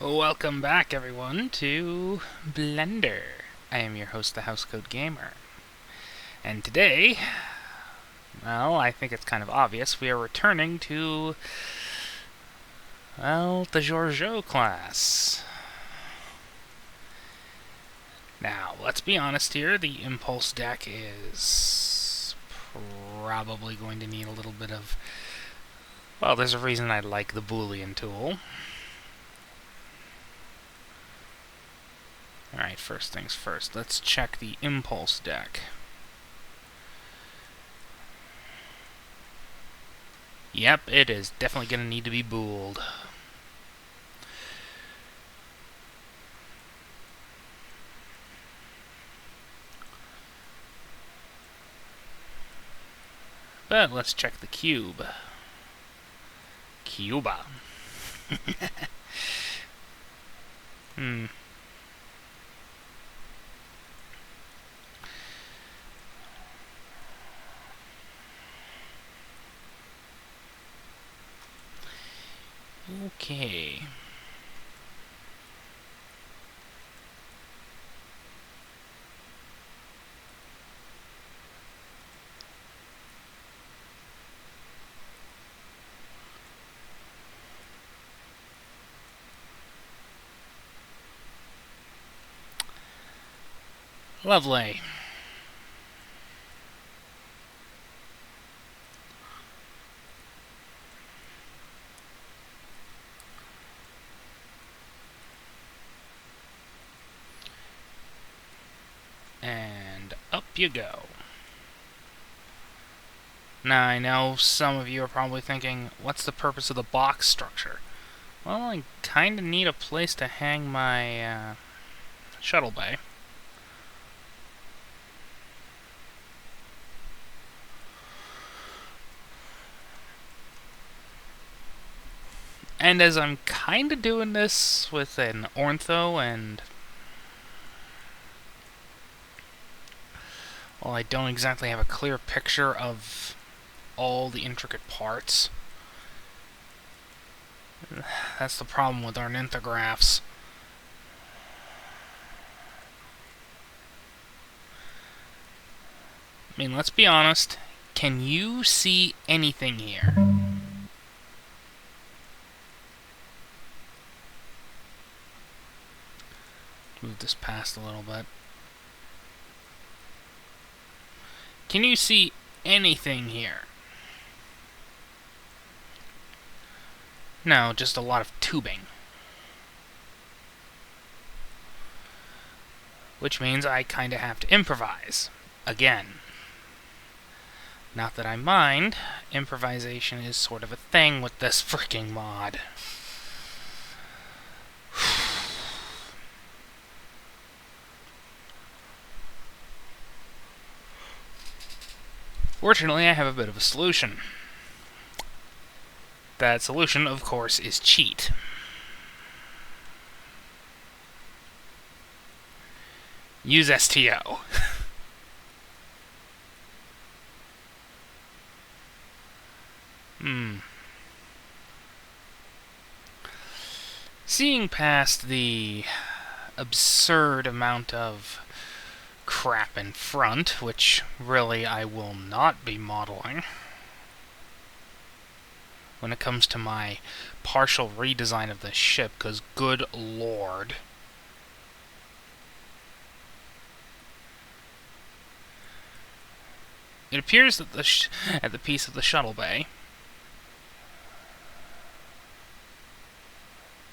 Welcome back, everyone, to Blender. I am your host, the Housecode Gamer. And today, well, I think it's kind of obvious, we are returning to, well, the Georgou-Class. Now, let's be honest here, the Impulse deck is probably going to need a little bit of... Well, there's a reason I like the Boolean tool. Alright, first things first, let's check the Impulse deck. Yep, it is definitely going to need to be booled. But let's check the cube. Cuba. Okay. Lovely. And up you go. Now, I know some of you are probably thinking, what's the purpose of the box structure? Well, I kind of need a place to hang my Shuttlebay. And as I'm kind of doing this with an ortho and... well, I don't exactly have a clear picture of all the intricate parts. That's the problem with ornithographs. I mean, let's be honest. Can you see anything here? Move this past a little bit. Can you see anything here? No, just a lot of tubing. Which means I kinda have to improvise. Again. Not that I mind, improvisation is sort of a thing with this freaking mod. Fortunately, I have a bit of a solution. That solution, of course, is cheat. Use STO. Seeing past the absurd amount of crap in front, which really I will not be modeling, when it comes to my partial redesign of the ship, because good lord. It appears that at the piece of the Shuttlebay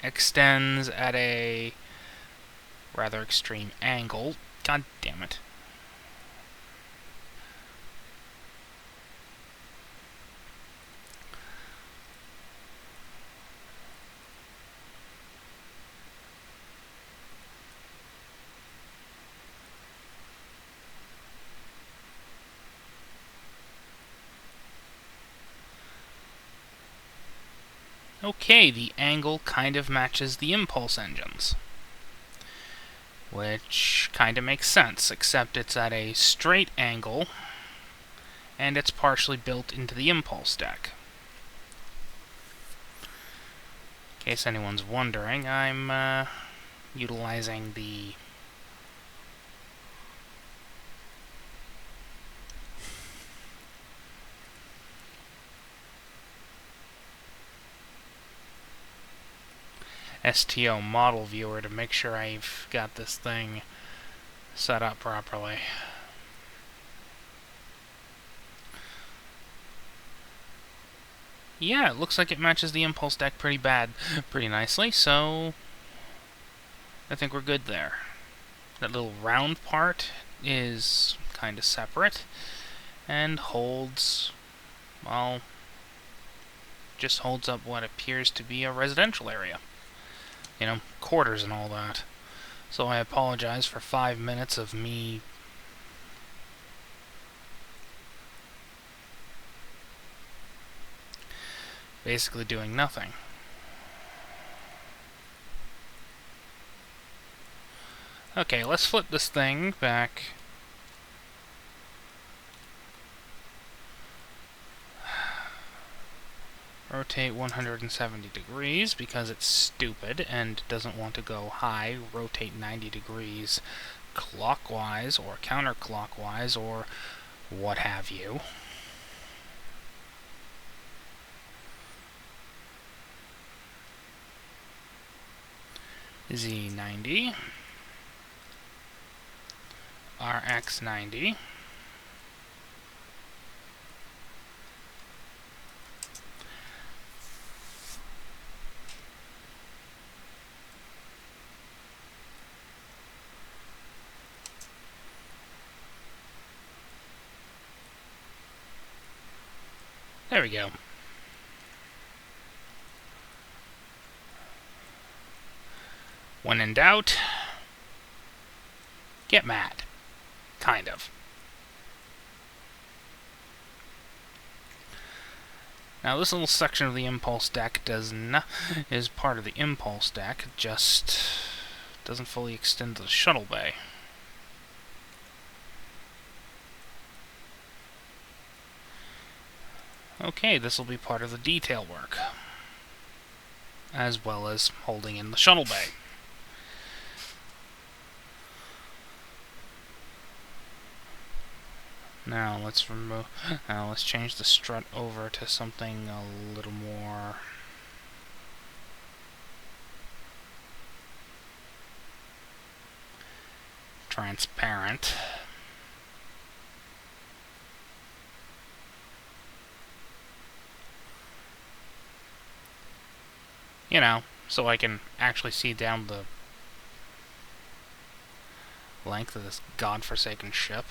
extends at a rather extreme angle. God damn it. Okay, the angle kind of matches the impulse engines. Which kind of makes sense, except it's at a straight angle, and it's partially built into the impulse deck. In case anyone's wondering, I'm utilizing the STO model viewer to make sure I've got this thing set up properly. Yeah, it looks like it matches the impulse deck pretty nicely, so I think we're good there. That little round part is kind of separate and holds, well, just holds up what appears to be a residential area. You know, quarters and all that. So I apologize for 5 minutes of me basically doing nothing. Okay, let's flip this thing back. Rotate 170 degrees because it's stupid and doesn't want to go high. Rotate 90 degrees clockwise or counterclockwise or what have you. Z90. RX90. There we go. When in doubt, get mad. Kind of. Now this little section of the impulse deck is part of the impulse deck, just doesn't fully extend to the Shuttlebay. Okay, this will be part of the detail work, as well as holding in the Shuttlebay. Now let's change the strut over to something a little more transparent. You know, so I can actually see down the length of this godforsaken ship.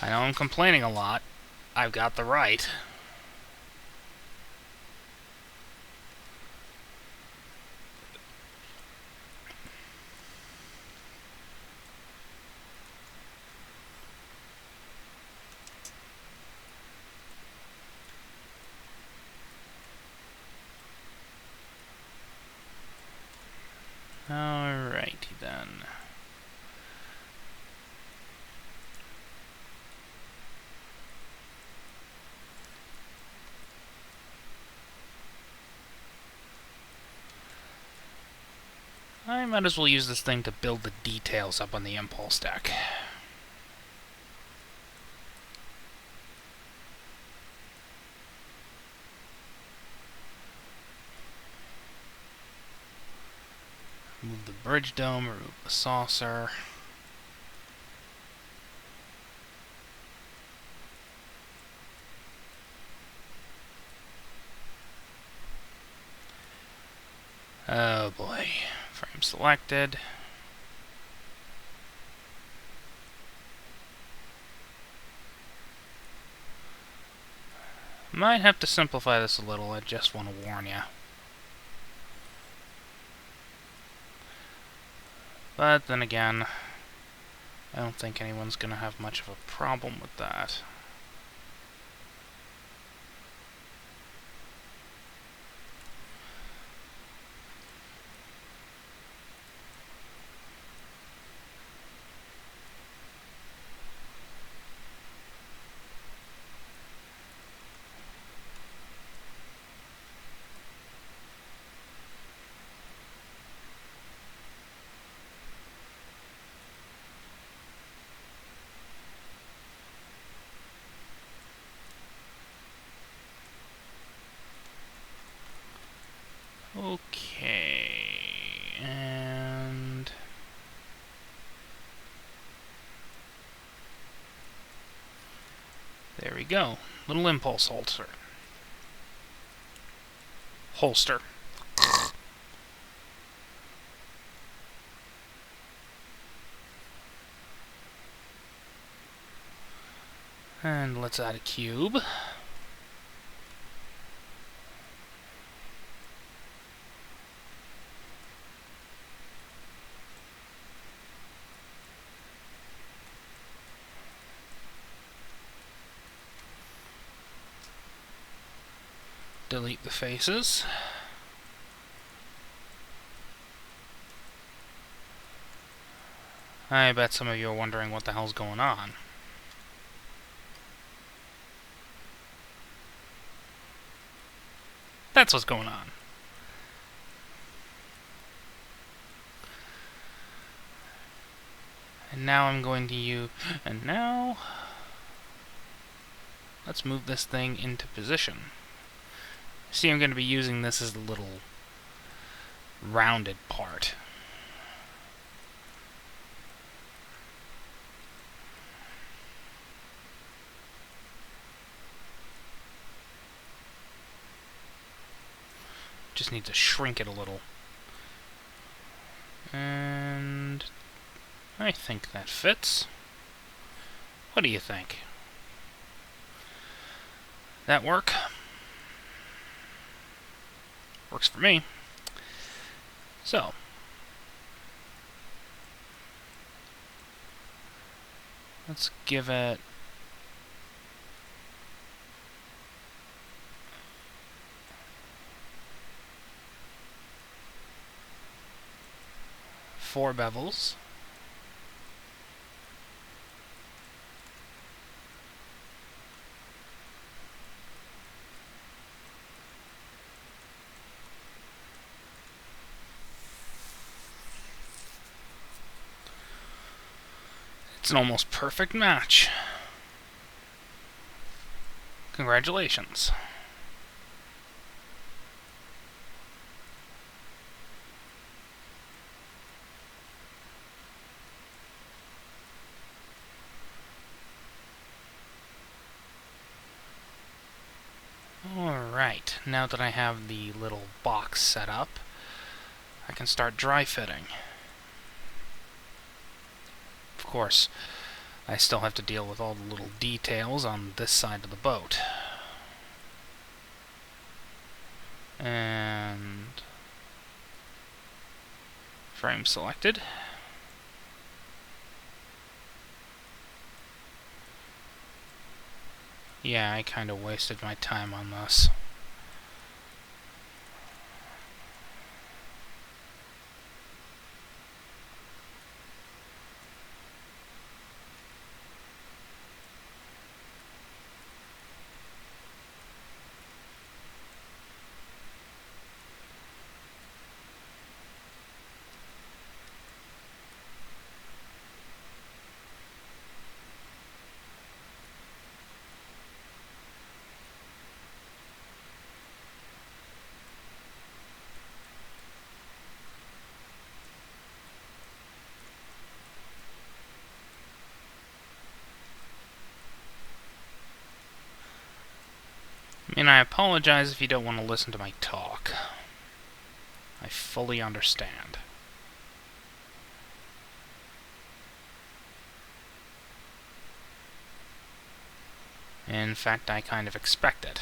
I know I'm complaining a lot. I've got the right. Alrighty then. I might as well use this thing to build the details up on the impulse deck. Move the bridge dome, remove the saucer. Oh boy. Frame selected. Might have to simplify this a little, I just want to warn you. But then again, I don't think anyone's going to have much of a problem with that. Okay, and there we go. Little impulse holster. And let's add a cube. Delete the faces. I bet some of you are wondering what the hell's going on. That's what's going on. And now I'm going to use... And now... Let's move this thing into position. See, I'm going to be using this as the little rounded part. Just need to shrink it a little. And I think that fits. What do you think? That work? Works for me. So, let's give it four bevels. It's an almost perfect match. Congratulations. Alright, now that I have the little box set up, I can start dry fitting. Of course, I still have to deal with all the little details on this side of the boat. And frame selected. Yeah, I kind of wasted my time on this. I mean, I apologize if you don't want to listen to my talk. I fully understand. In fact, I kind of expect it.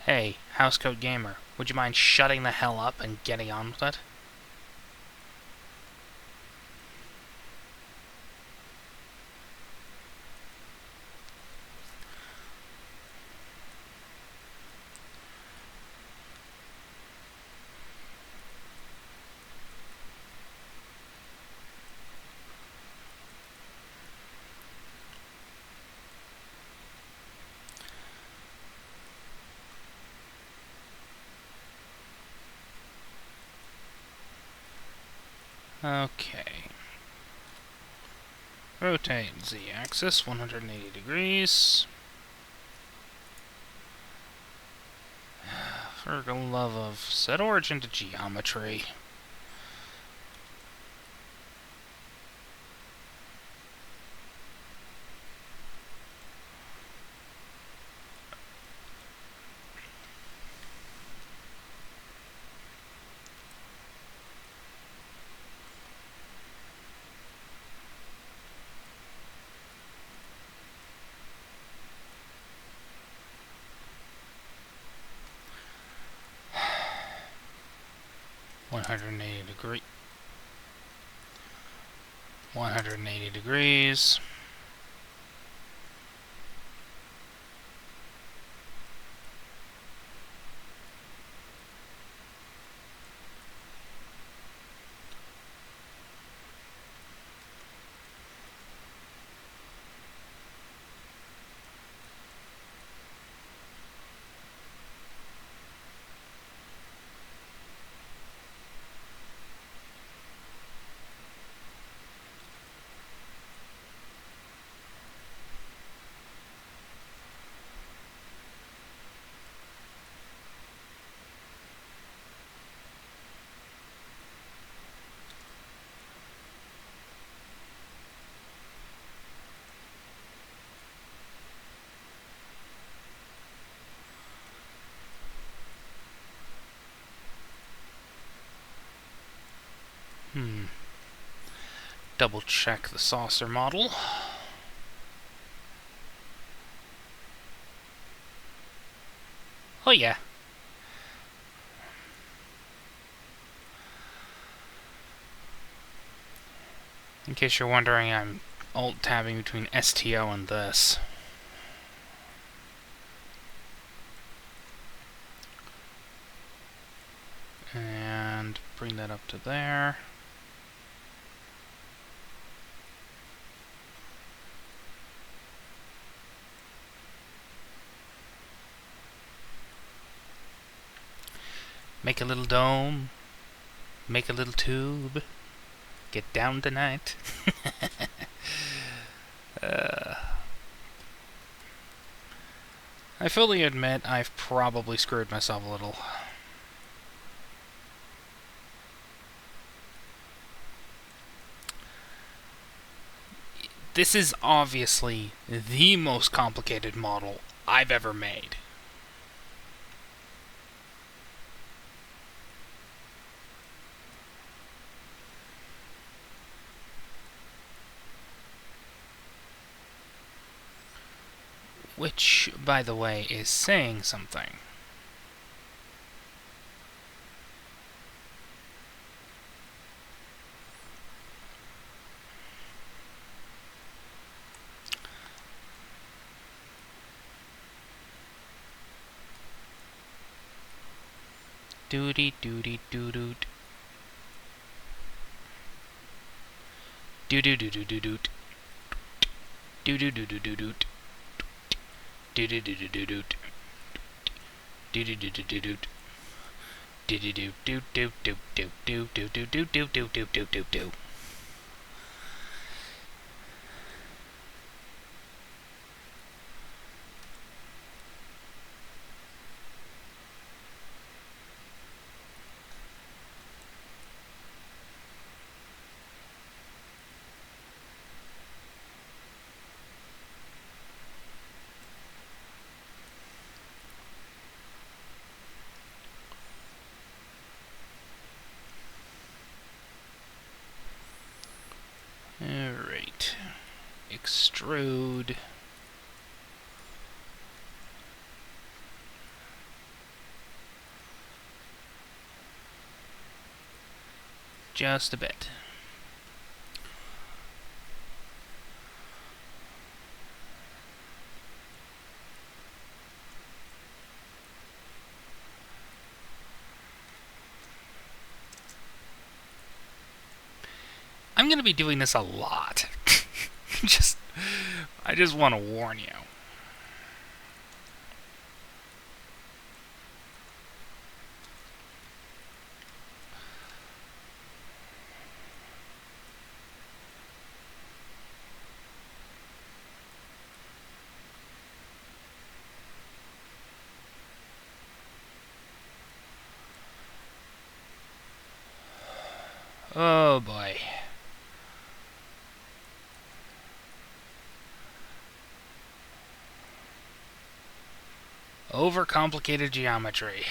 Hey, Housecode Gamer, would you mind shutting the hell up and getting on with it? Okay. Rotate Z-axis 180 degrees. For the love of... Set origin to geometry. Degree. 180 degrees. Double check the saucer model. Oh yeah. In case you're wondering, I'm alt-tabbing between STO and this. And bring that up to there. Make a little dome. Make a little tube. Get down tonight. I fully admit I've probably screwed myself a little. This is obviously the most complicated model I've ever made. Which, by the way, is saying something. Doody doody doo doot. Doo doo doo doo doo doot. Doo doo doo doo doo doot. Doo doo doo doo doo doot. Doo doo doo doo doo doot. Doo doo doo doo doo doo doo doo doo doo doo doo doo doo doo doo. Alright. Extrude. Just a bit. I'm going to be doing this a lot. I just want to warn you. Oh boy. Overcomplicated geometry.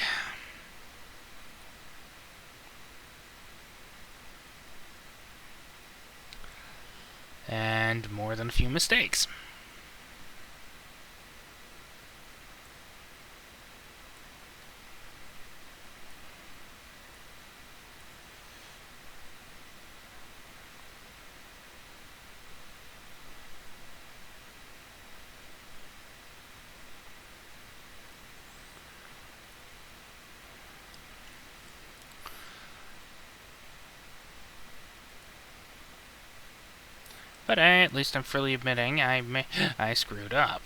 And more than a few mistakes. But at least I'm freely admitting I screwed up.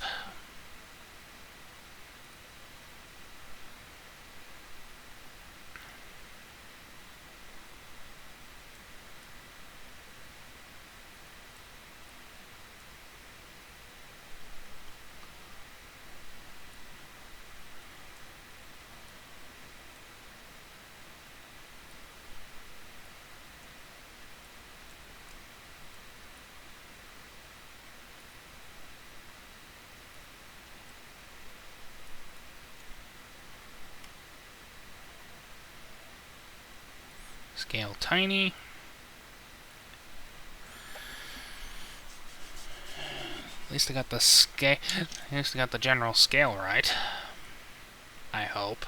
Scale tiny. At least I got the scale. At least I got the general scale right. I hope.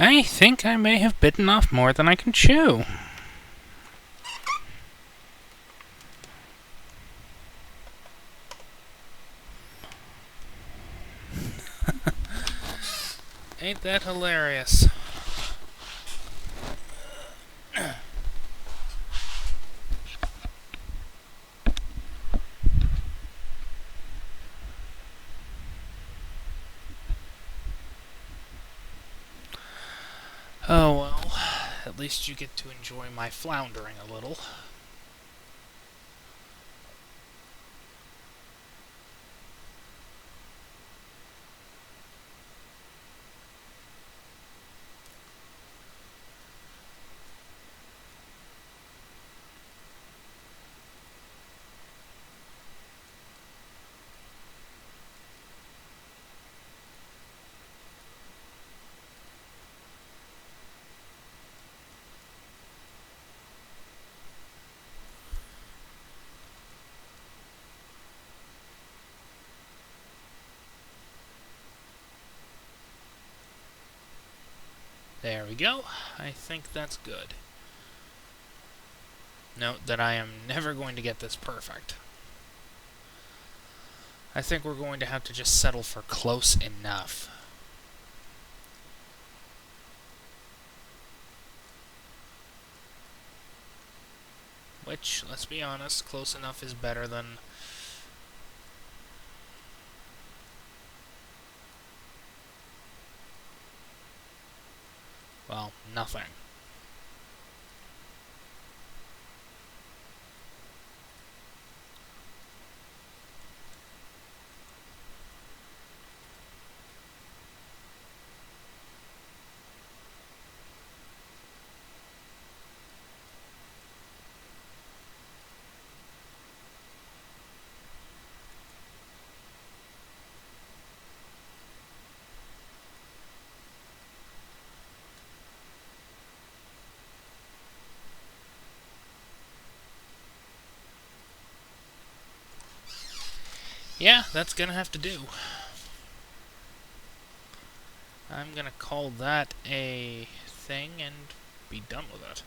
I think I may have bitten off more than I can chew. Ain't that hilarious? Oh well, at least you get to enjoy my floundering a little. There we go. I think that's good. Note that I am never going to get this perfect. I think we're going to have to just settle for close enough. Which, let's be honest, close enough is better than... well, nothing. Yeah, that's gonna have to do. I'm gonna call that a thing and be done with it.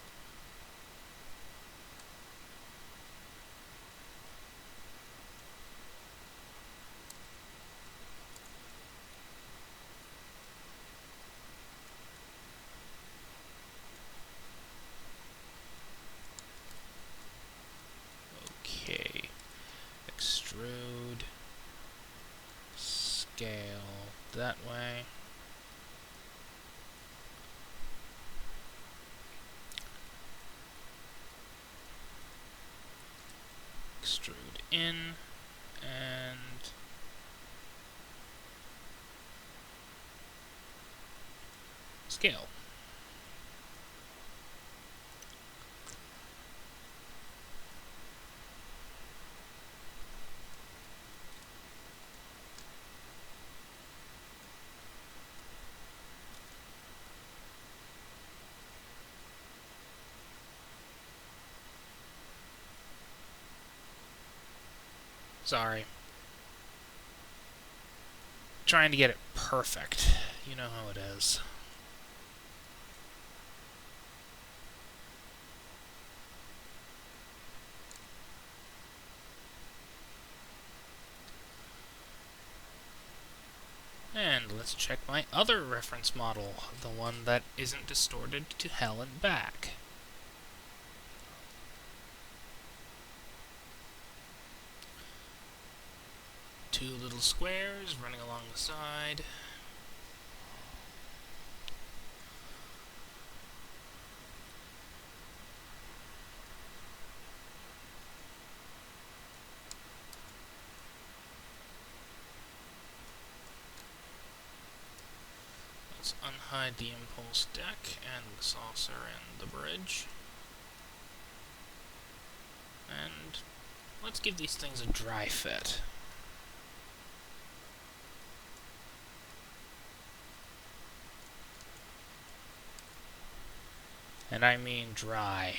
Okay. extrude, scale that way. Extrude in, and scale. Sorry. Trying to get it perfect. You know how it is. And let's check my other reference model, the one that isn't distorted to hell and back. Two little squares running along the side. Let's unhide the impulse deck and the saucer and the bridge. And let's give these things a dry fit. And I mean dry.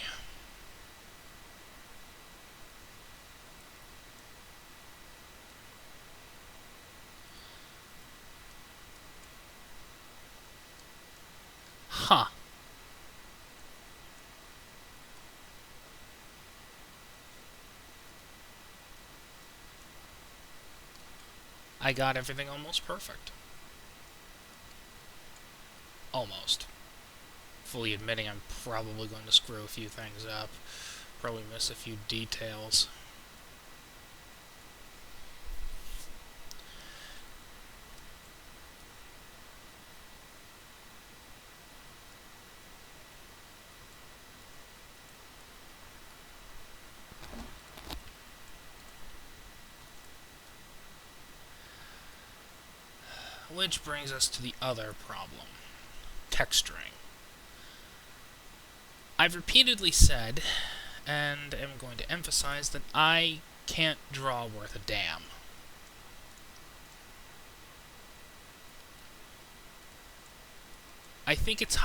Huh. I got everything almost perfect. Almost. Fully admitting I'm probably going to screw a few things up. Probably miss a few details. Which brings us to the other problem. Texturing. I've repeatedly said, and am going to emphasize, that I can't draw worth a damn. I think it's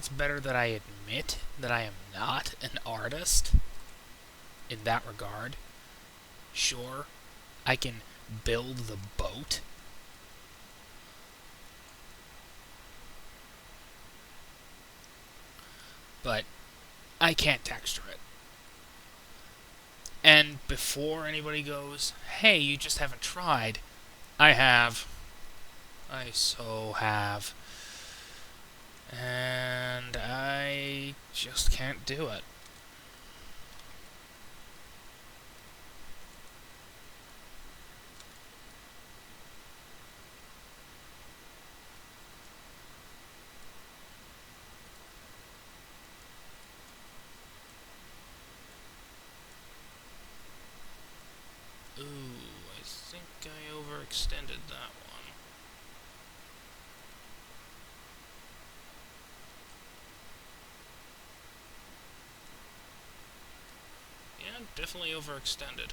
better that I admit that I am not an artist in that regard. Sure, I can build the boat. But I can't texture it. And before anybody goes, hey, you just haven't tried, I have. I so have. And I just can't do it. Ooh, I think I overextended that one. Yeah, definitely overextended.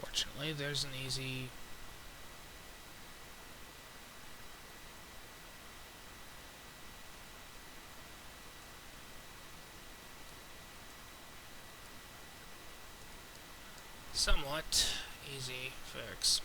Fortunately, there's an easy... somewhat easy fix.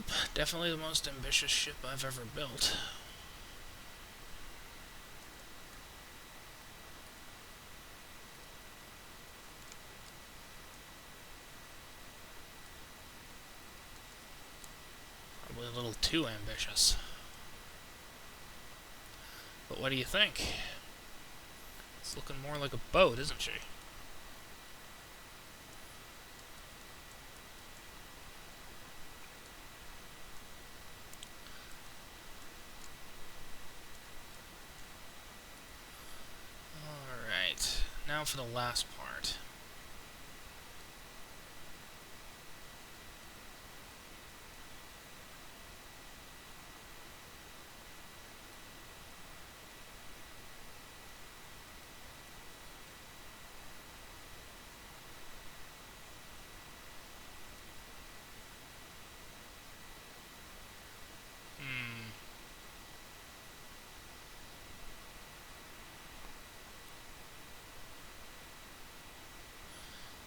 Yep, definitely the most ambitious ship I've ever built. Probably a little too ambitious. But what do you think? It's looking more like a boat, isn't she? Alright, now for the last part.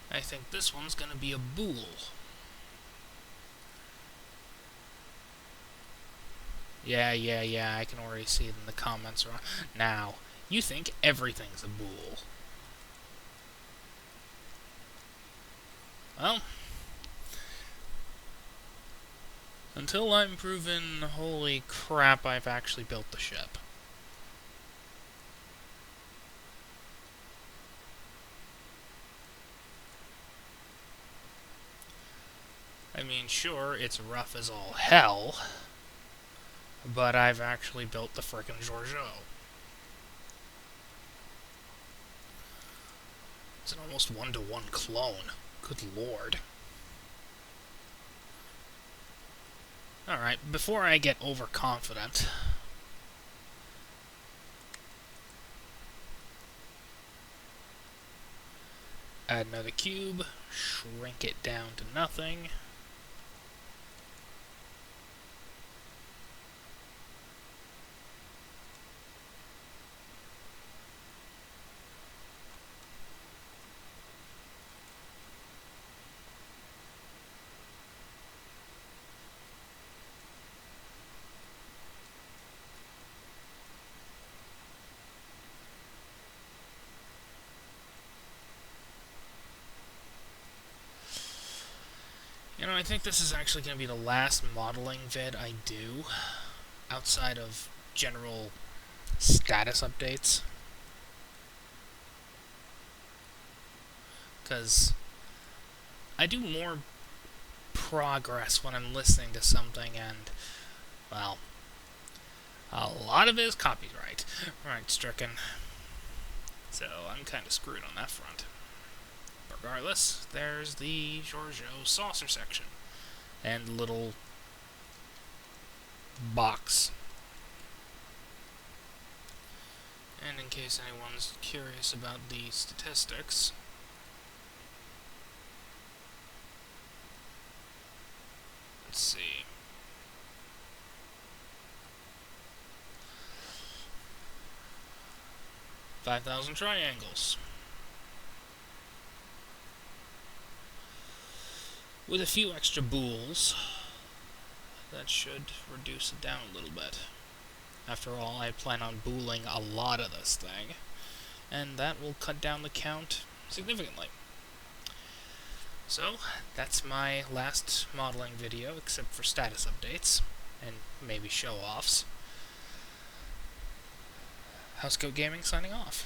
I think this one's gonna be a bool. Yeah, I can already see it in the comments. Now, you think everything's a bool. Well, until I'm proven, holy crap, I've actually built the ship. I mean, sure, it's rough as all hell, but I've actually built the frickin' Georgou. It's an almost one-to-one clone. Good lord. Alright, before I get overconfident, add another cube, shrink it down to nothing. You know, I think this is actually going to be the last modeling vid I do, outside of general status updates. Because I do more progress when I'm listening to something, and, well, a lot of it is copyright. Right, stricken. So I'm kind of screwed on that front. Regardless, there's the Georgou saucer section. And little box. And in case anyone's curious about the statistics, let's see. $5,000 triangles. With a few extra bools, that should reduce it down a little bit. After all, I plan on booling a lot of this thing, and that will cut down the count significantly. So, that's my last modeling video, except for status updates, and maybe show-offs. HouseCoat Gaming signing off.